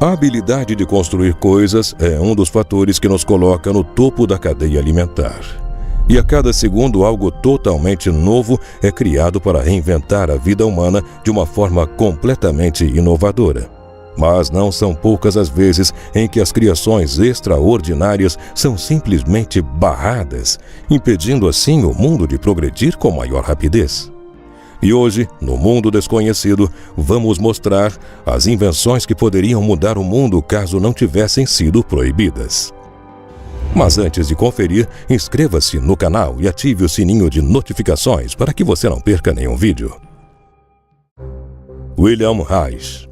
A habilidade de construir coisas é um dos fatores que nos coloca no topo da cadeia alimentar. E a cada segundo algo totalmente novo é criado para reinventar a vida humana de uma forma completamente inovadora. Mas não são poucas as vezes em que as criações extraordinárias são simplesmente barradas, impedindo assim o mundo de progredir com maior rapidez. E hoje, no Mundo Desconhecido, vamos mostrar as invenções que poderiam mudar o mundo caso não tivessem sido proibidas. Mas antes de conferir, inscreva-se no canal e ative o sininho de notificações para que você não perca nenhum vídeo. William Reich.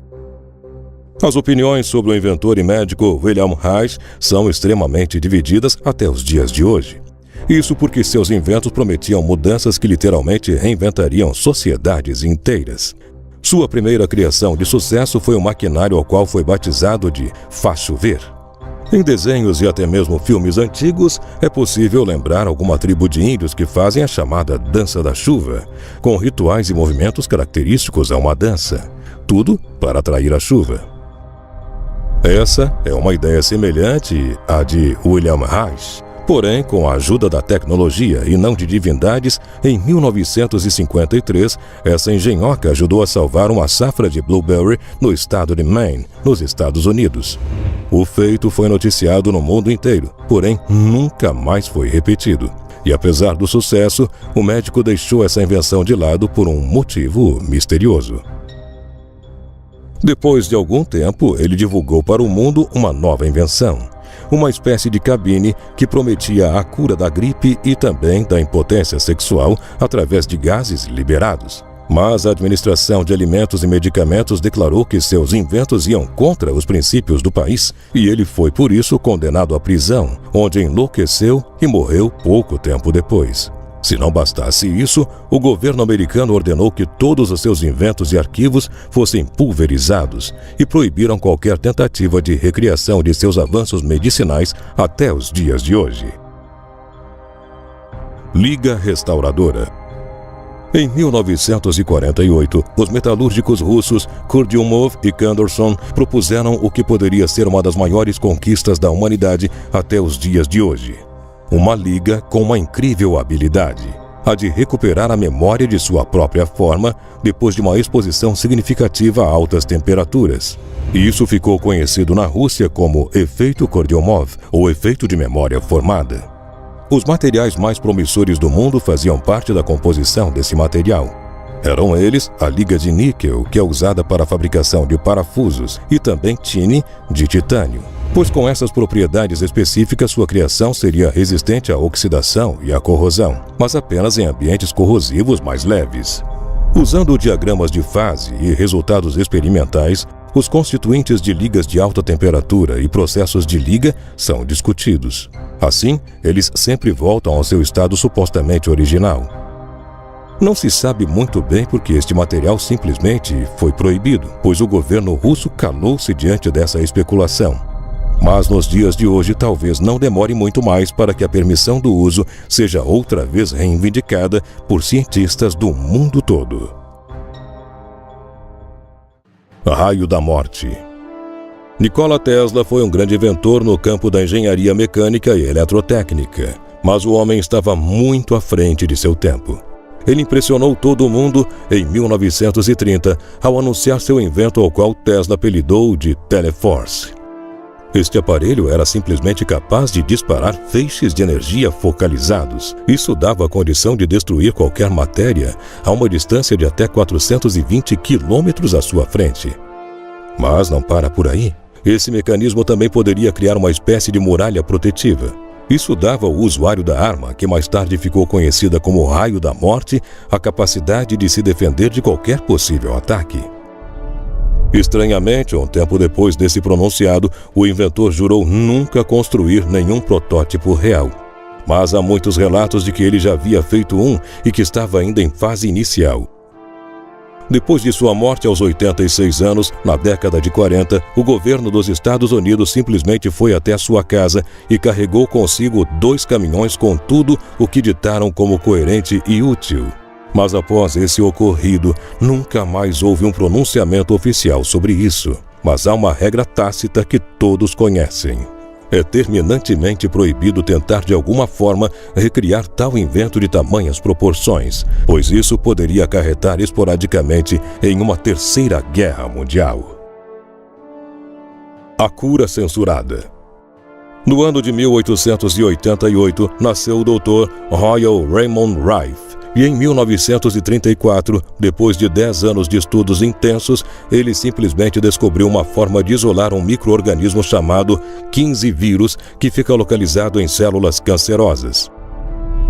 As opiniões sobre o inventor e médico William Reich são extremamente divididas até os dias de hoje. Isso porque seus inventos prometiam mudanças que literalmente reinventariam sociedades inteiras. Sua primeira criação de sucesso foi um maquinário ao qual foi batizado de Faz Chover. Em desenhos e até mesmo filmes antigos, é possível lembrar alguma tribo de índios que fazem a chamada Dança da Chuva, com rituais e movimentos característicos a uma dança. Tudo para atrair a chuva. Essa é uma ideia semelhante à de William Reich. Porém, com a ajuda da tecnologia e não de divindades, em 1953, essa engenhoca ajudou a salvar uma safra de blueberry no estado de Maine, nos Estados Unidos. O feito foi noticiado no mundo inteiro, porém nunca mais foi repetido. E apesar do sucesso, o médico deixou essa invenção de lado por um motivo misterioso. Depois de algum tempo, ele divulgou para o mundo uma nova invenção. Uma espécie de cabine que prometia a cura da gripe e também da impotência sexual através de gases liberados. Mas a Administração de Alimentos e Medicamentos declarou que seus inventos iam contra os princípios do país e ele foi por isso condenado à prisão, onde enlouqueceu e morreu pouco tempo depois. Se não bastasse isso, o governo americano ordenou que todos os seus inventos e arquivos fossem pulverizados e proibiram qualquer tentativa de recriação de seus avanços medicinais até os dias de hoje. Liga Restauradora. Em 1948, os metalúrgicos russos Kurdyumov e Kanderson propuseram o que poderia ser uma das maiores conquistas da humanidade até os dias de hoje. Uma liga com uma incrível habilidade, a de recuperar a memória de sua própria forma depois de uma exposição significativa a altas temperaturas. E isso ficou conhecido na Rússia como efeito Kurdyumov, ou efeito de memória formada. Os materiais mais promissores do mundo faziam parte da composição desse material. Eram eles a liga de níquel, que é usada para a fabricação de parafusos, e também tine, de titânio. Pois com essas propriedades específicas sua criação seria resistente à oxidação e à corrosão, mas apenas em ambientes corrosivos mais leves. Usando diagramas de fase e resultados experimentais, os constituintes de ligas de alta temperatura e processos de liga são discutidos. Assim, eles sempre voltam ao seu estado supostamente original. Não se sabe muito bem por que este material simplesmente foi proibido, pois o governo russo calou-se diante dessa especulação. Mas nos dias de hoje talvez não demore muito mais para que a permissão do uso seja outra vez reivindicada por cientistas do mundo todo. Raio da Morte. Nikola Tesla foi um grande inventor no campo da engenharia mecânica e eletrotécnica, mas o homem estava muito à frente de seu tempo. Ele impressionou todo mundo em 1930 ao anunciar seu invento, ao qual Tesla apelidou de Teleforce. Este aparelho era simplesmente capaz de disparar feixes de energia focalizados. Isso dava a condição de destruir qualquer matéria a uma distância de até 420 quilômetros à sua frente. Mas não para por aí. Esse mecanismo também poderia criar uma espécie de muralha protetiva. Isso dava ao usuário da arma, que mais tarde ficou conhecida como Raio da Morte, a capacidade de se defender de qualquer possível ataque. Estranhamente, um tempo depois desse pronunciado, o inventor jurou nunca construir nenhum protótipo real. Mas há muitos relatos de que ele já havia feito um e que estava ainda em fase inicial. Depois de sua morte aos 86 anos, na década de 40, o governo dos Estados Unidos simplesmente foi até sua casa e carregou consigo 2 caminhões com tudo o que ditaram como coerente e útil. Mas após esse ocorrido, nunca mais houve um pronunciamento oficial sobre isso. mas há uma regra tácita que todos conhecem. É terminantemente proibido tentar de alguma forma recriar tal invento de tamanhas proporções, pois isso poderia acarretar esporadicamente em uma terceira guerra mundial. A cura censurada. No ano de 1888, nasceu o Dr. Royal Raymond Rife, e em 1934, depois de 10 anos de estudos intensos, ele simplesmente descobriu uma forma de isolar um micro-organismo chamado 15 vírus, que fica localizado em células cancerosas.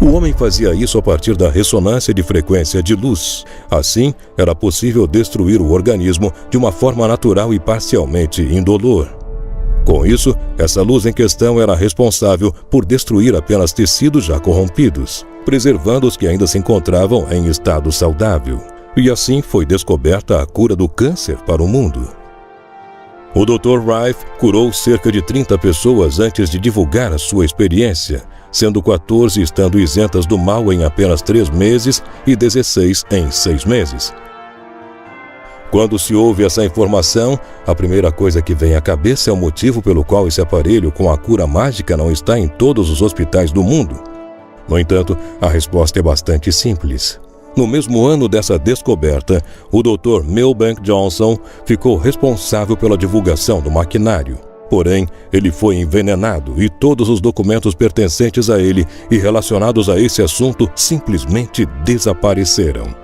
O homem fazia isso a partir da ressonância de frequência de luz. Assim, era possível destruir o organismo de uma forma natural e parcialmente indolor. Com isso, essa luz em questão era responsável por destruir apenas tecidos já corrompidos, preservando os que ainda se encontravam em estado saudável. E assim foi descoberta a cura do câncer para o mundo. O Dr. Rife curou cerca de 30 pessoas antes de divulgar a sua experiência, sendo 14 estando isentas do mal em apenas 3 meses e 16 em 6 meses. Quando se ouve essa informação, a primeira coisa que vem à cabeça é o motivo pelo qual esse aparelho com a cura mágica não está em todos os hospitais do mundo. No entanto, a resposta é bastante simples. No mesmo ano dessa descoberta, o Dr. Milbank Johnson ficou responsável pela divulgação do maquinário. Porém, ele foi envenenado e todos os documentos pertencentes a ele e relacionados a esse assunto simplesmente desapareceram.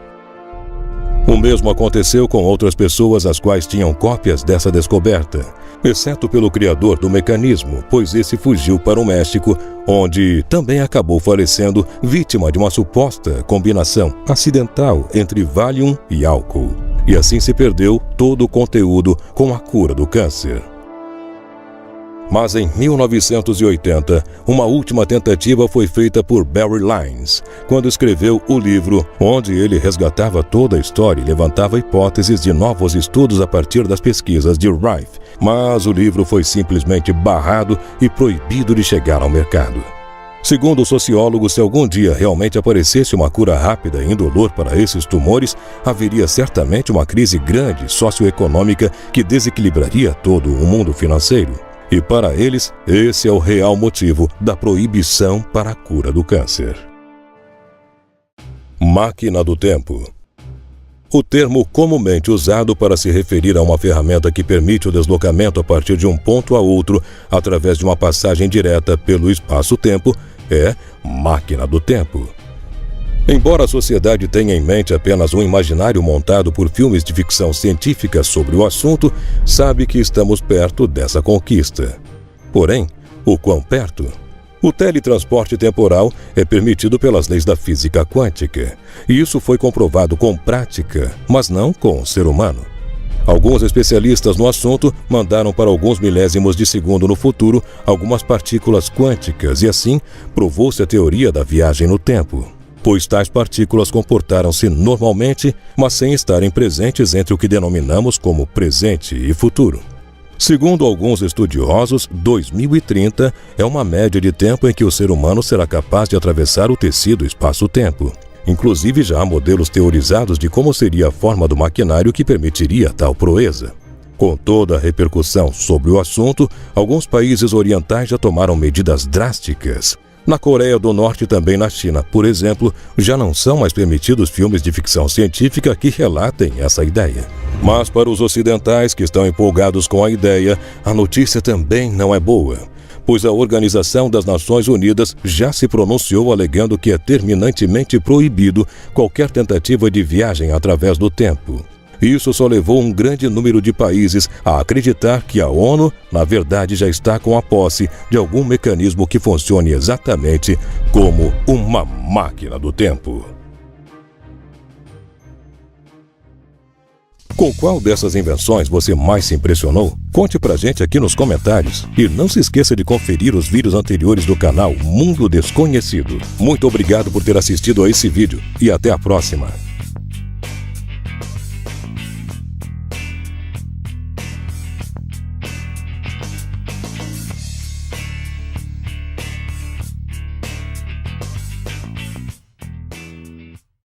O mesmo aconteceu com outras pessoas as quais tinham cópias dessa descoberta, exceto pelo criador do mecanismo, pois esse fugiu para o México, onde também acabou falecendo vítima de uma suposta combinação acidental entre Valium e álcool. E assim se perdeu todo o conteúdo com a cura do câncer. Mas em 1980, uma última tentativa foi feita por Barry Lyons, quando escreveu o livro, onde ele resgatava toda a história e levantava hipóteses de novos estudos a partir das pesquisas de Rife. Mas o livro foi simplesmente barrado e proibido de chegar ao mercado. Segundo o sociólogo, se algum dia realmente aparecesse uma cura rápida e indolor para esses tumores, haveria certamente uma crise grande socioeconômica que desequilibraria todo o mundo financeiro. E para eles, esse é o real motivo da proibição para a cura do câncer. Máquina do tempo. O termo comumente usado para se referir a uma ferramenta que permite o deslocamento a partir de um ponto a outro através de uma passagem direta pelo espaço-tempo é máquina do tempo. Embora a sociedade tenha em mente apenas um imaginário montado por filmes de ficção científica sobre o assunto, sabe que estamos perto dessa conquista. Porém, o quão perto? O teletransporte temporal é permitido pelas leis da física quântica, e isso foi comprovado com prática, mas não com o ser humano. Alguns especialistas no assunto mandaram para alguns milésimos de segundo no futuro algumas partículas quânticas e assim provou-se a teoria da viagem no tempo, pois tais partículas comportaram-se normalmente, mas sem estarem presentes entre o que denominamos como presente e futuro. Segundo alguns estudiosos, 2030 é uma média de tempo em que o ser humano será capaz de atravessar o tecido espaço-tempo. Inclusive já há modelos teorizados de como seria a forma do maquinário que permitiria tal proeza. Com toda a repercussão sobre o assunto, alguns países orientais já tomaram medidas drásticas. Na Coreia do Norte e também na China, por exemplo, já não são mais permitidos filmes de ficção científica que relatem essa ideia. Mas para os ocidentais que estão empolgados com a ideia, a notícia também não é boa, pois a Organização das Nações Unidas já se pronunciou alegando que é terminantemente proibido qualquer tentativa de viagem através do tempo. Isso só levou um grande número de países a acreditar que a ONU, na verdade, já está com a posse de algum mecanismo que funcione exatamente como uma máquina do tempo. Com qual dessas invenções você mais se impressionou? Conte pra gente aqui nos comentários. E não se esqueça de conferir os vídeos anteriores do canal Mundo Desconhecido. Muito obrigado por ter assistido a esse vídeo e até a próxima.